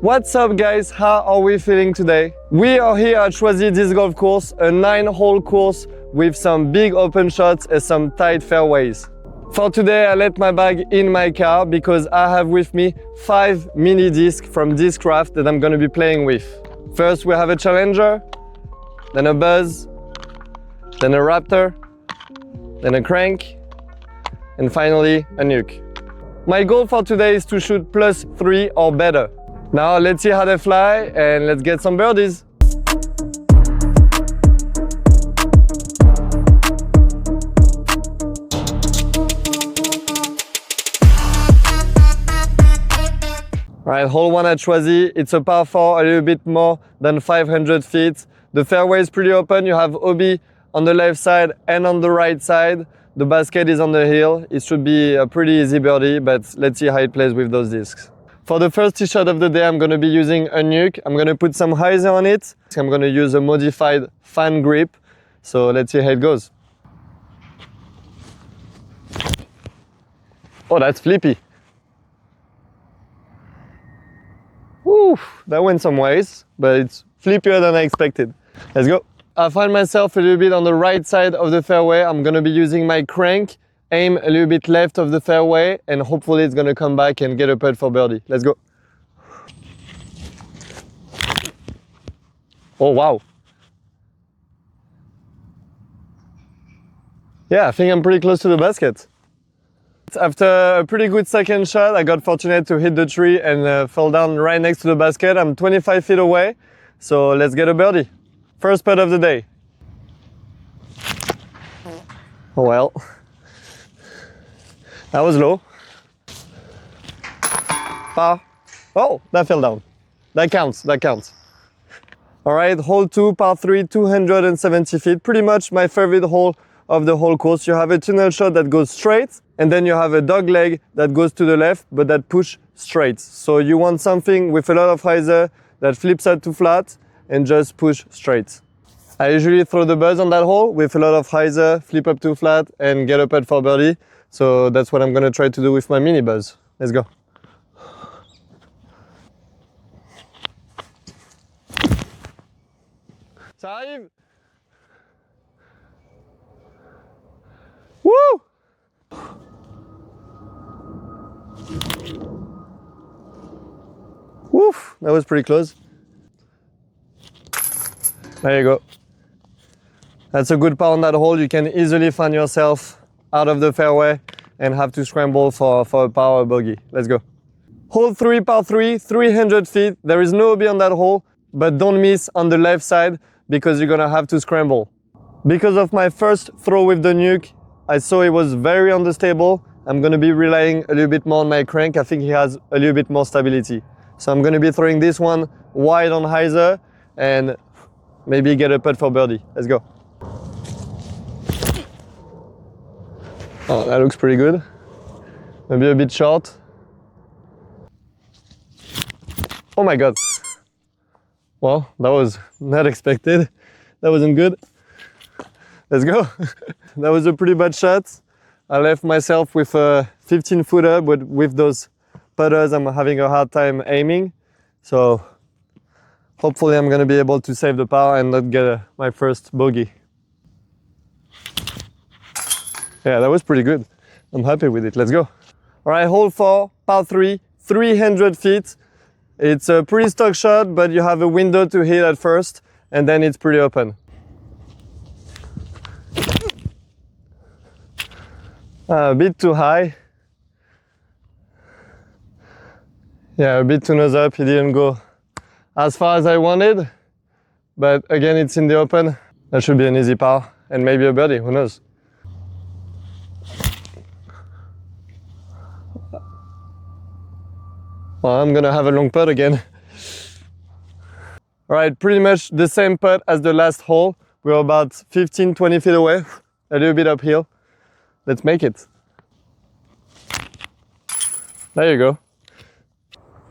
What's up guys, how are we feeling today? We are here at Choisy Disc Golf Course, a 9-hole course with some big open shots and some tight fairways. For today I let my bag in my car because I have with me 5 mini discs from Discraft that I'm going to be playing with. First we have a Challenger, then a Buzz, then a Raptor, then a Crank, and finally a Nuke. My goal for today is to shoot +3 or better. Now let's see how they fly and let's get some birdies. Alright, hole 1 at Choisy. It's a par 4, a little bit more than 500 feet. The fairway is pretty open. You have OB on the left side and on the right side. The basket is on the hill. It should be a pretty easy birdie, but let's see how it plays with those discs. For the first tee shot of the day, I'm going to be using a Nuke. I'm going to put some hyzer on it. I'm going to use a modified fan grip. So let's see how it goes. Oh, that's flippy. Woo, that went some ways, but it's flippier than I expected. Let's go. I find myself a little bit on the right side of the fairway. I'm going to be using my crank. Aim a little bit left of the fairway and hopefully it's going to come back and get a putt for birdie. Let's go. Oh wow. Yeah, I think I'm pretty close to the basket. After a pretty good second shot, I got fortunate to hit the tree and fell down right next to the basket. I'm 25 feet away, so let's get a birdie. First putt of the day. Oh well. That was low. Par. Oh, that fell down. That counts, that counts. All right, hole 2, par 3, 270 feet. Pretty much my favorite hole of the whole course. You have a tunnel shot that goes straight, and then you have a dog leg that goes to the left, but that push straight. So you want something with a lot of hyzer that flips out to flat and just push straight. I usually throw the Buzz on that hole with a lot of hyzer, flip up to flat, and get a putt for birdie. So that's what I'm going to try to do with my mini Buzz. Let's go. Ça arrive. Woo! Woof, that was pretty close. There you go. That's a good par on that hole. You can easily find yourself out of the fairway and have to scramble for a par or bogey. Let's go. Hole 3, par 3, 300 feet. There is no OB on that hole, but don't miss on the left side because you're gonna have to scramble. Because of my first throw with the Nuke, I saw it was very unstable. I'm gonna be relying a little bit more on my crank. I think he has a little bit more stability. So I'm gonna be throwing this one wide on hyzer and maybe get a putt for birdie. Let's go. Oh, that looks pretty good. Maybe a bit short. Oh my God. Well, that was not expected. That wasn't good. Let's go. That was a pretty bad shot. I left myself with a 15-footer, but with those putters, I'm having a hard time aiming. So hopefully I'm gonna be able to save the par and not get my first bogey. Yeah, that was pretty good. I'm happy with it. Let's go. All right, hole 4, par 3, 300 feet. It's a pretty stock shot, but you have a window to hit at first, and then it's pretty open. A bit too high. Yeah, a bit too nose up. He didn't go as far as I wanted, but again, it's in the open. That should be an easy par, and maybe a birdie, who knows? Well, I'm gonna have a long putt again. All right, pretty much the same putt as the last hole. We're about 15-20 feet away, a little bit uphill. Let's make it. There you go.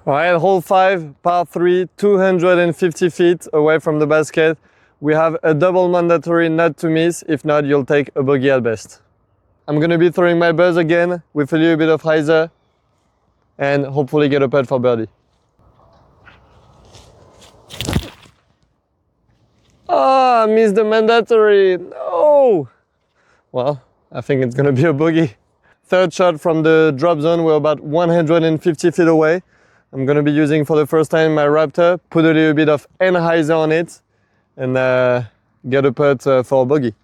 All right, hole 5, par 3, 250 feet away from the basket. We have a double mandatory not to miss. If not, you'll take a bogey at best. I'm gonna be throwing my Buzz again with a little bit of hyzer and hopefully get a putt for birdie. I missed the mandatory. No! Well, I think it's gonna be a bogey. Third shot from the drop zone. We're about 150 feet away. I'm gonna be using for the first time my Raptor, put a little bit of enhancer on it, and get a putt for a bogey.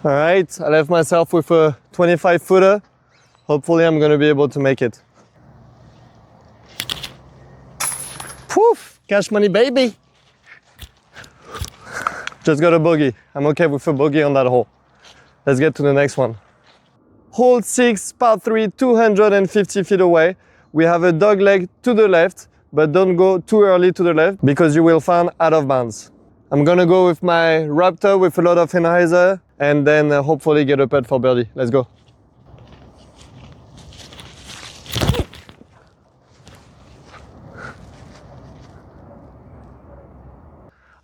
All right, I left myself with a 25 footer. Hopefully I'm gonna be able to make it. Poof, cash money baby. Just got a bogey. I'm okay with a bogey on that hole. Let's get to the next one. Hole 6, par 3, 250 feet away. We have a dog leg to the left, but don't go too early to the left because you will find out of bounds. I'm gonna go with my Raptor with a lot of enhancer and then hopefully get a putt for birdie. Let's go.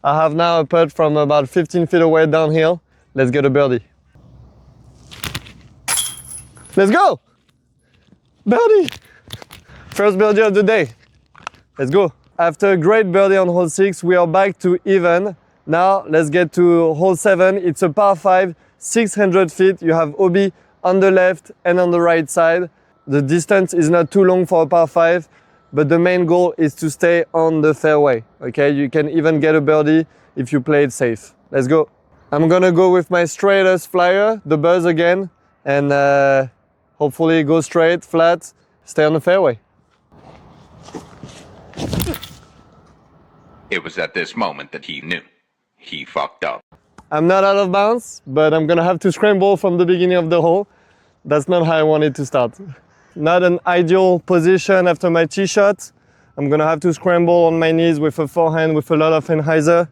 I have now a putt from about 15 feet away downhill. Let's get a birdie. Let's go! Birdie! First birdie of the day. Let's go. After a great birdie on hole 6, we are back to even. Now let's get to hole 7. It's a par 5, 600 feet. You have OB on the left and on the right side. The distance is not too long for a par 5, but the main goal is to stay on the fairway. Okay, you can even get a birdie if you play it safe. Let's go. I'm gonna go with my straightest flyer, the buzz again, and hopefully go straight, flat, stay on the fairway. It was at this moment that he knew. He fucked up. I'm not out of bounds, but I'm gonna have to scramble from the beginning of the hole. That's not how I wanted to start. Not an ideal position after my tee shot. I'm gonna have to scramble on my knees with a forehand with a lot of enhancer.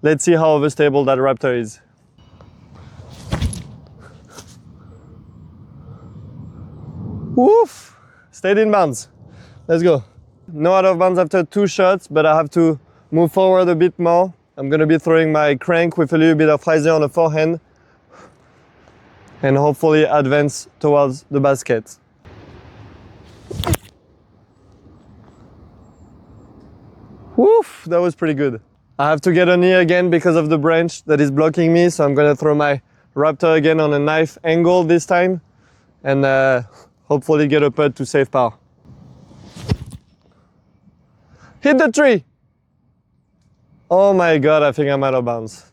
Let's see how overstable that Raptor is. Woof! Stayed in bounds. Let's go. No out of bounds after 2 shots, but I have to move forward a bit more. I'm gonna be throwing my crank with a little bit of hyzer on the forehand and hopefully advance towards the basket. Woof! That was pretty good. I have to get on here again because of the branch that is blocking me, so I'm gonna throw my Raptor again on a knife angle this time and hopefully get a putt to save par. Hit the tree! Oh my god, I think I'm out of bounds.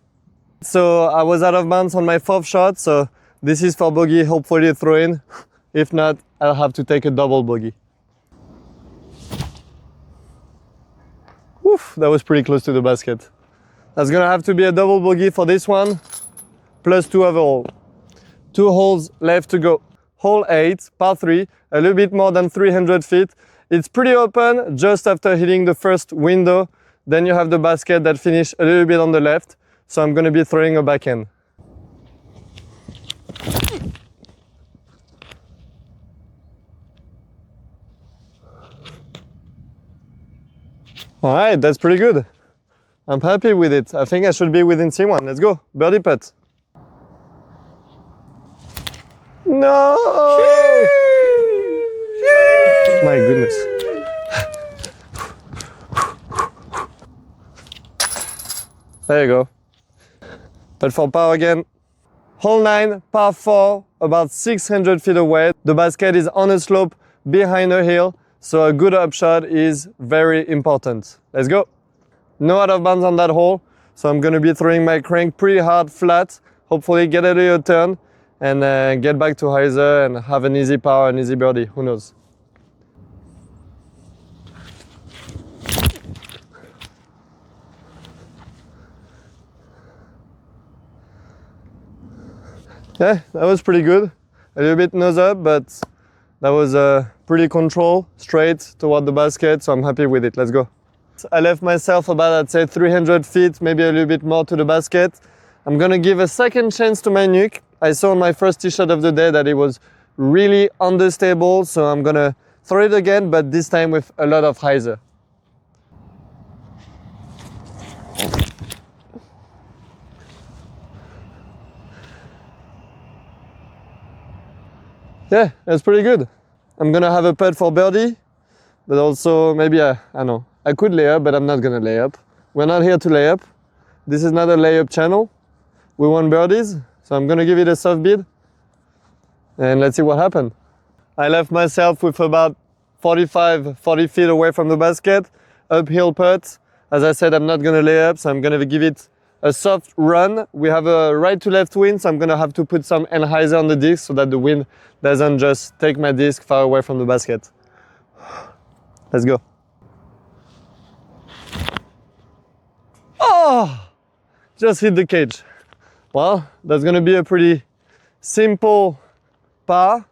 So I was out of bounds on my 4th shot, so this is for bogey, hopefully throw in. If not, I'll have to take a double bogey. Woof, that was pretty close to the basket. That's gonna have to be a double bogey for this one, plus 2 overall. 2 holes left to go. Hole 8, par 3, a little bit more than 300 feet. It's pretty open just after hitting the first window. Then you have the basket that finishes a little bit on the left. So I'm gonna be throwing a backhand. All right, that's pretty good. I'm happy with it. I think I should be within C1. Let's go, birdie putt. No! My goodness. There you go. Putt for par again. Hole 9, par 4, about 600 feet away. The basket is on a slope behind a hill, so a good upshot is very important. Let's go. No out of bounds on that hole, so I'm gonna be throwing my crank pretty hard flat, hopefully get a little turn, and get back to hyzer and have an easy par, an easy birdie, who knows. Yeah, that was pretty good. A little bit nose up, but that was pretty controlled, straight toward the basket, so I'm happy with it. Let's go. I left myself about, I'd say, 300 feet, maybe a little bit more to the basket. I'm gonna give a second chance to my nuke. I saw on my first tee shot of the day that it was really understable, so I'm gonna throw it again, but this time with a lot of hyzer. Yeah, that's pretty good. I'm gonna have a putt for birdie, but also maybe I know. I could lay up, but I'm not gonna lay up. We're not here to lay up. This is not a layup channel. We want birdies, so I'm gonna give it a soft bid. And let's see what happens. I left myself with about 40 feet away from the basket, uphill putt. As I said, I'm not gonna lay up, so I'm gonna give it a soft run. We have a right to left wind, so I'm gonna have to put some anhyzer on the disc so that the wind doesn't just take my disc far away from the basket. Let's go. Oh! Just hit the cage. Well, that's gonna be a pretty simple par.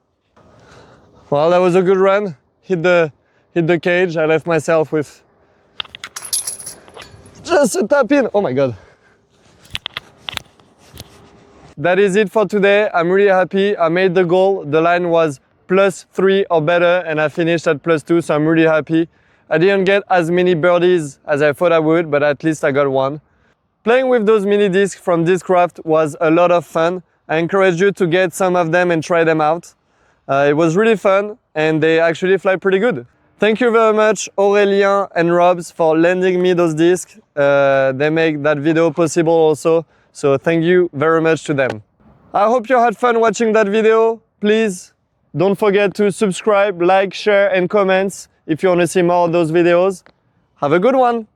Well, that was a good run. Hit the cage. I left myself with just a tap in. Oh my God. That is it for today. I'm really happy. I made the goal. The line was +3 or better, and I finished at +2, so I'm really happy. I didn't get as many birdies as I thought I would, but at least I got one. Playing with those mini discs from Discraft was a lot of fun. I encourage you to get some of them and try them out. It was really fun, and they actually fly pretty good. Thank you very much, Aurélien and Robs, for lending me those discs. They make that video possible also, so thank you very much to them. I hope you had fun watching that video. Please don't forget to subscribe, like, share, and comment if you want to see more of those videos. Have a good one!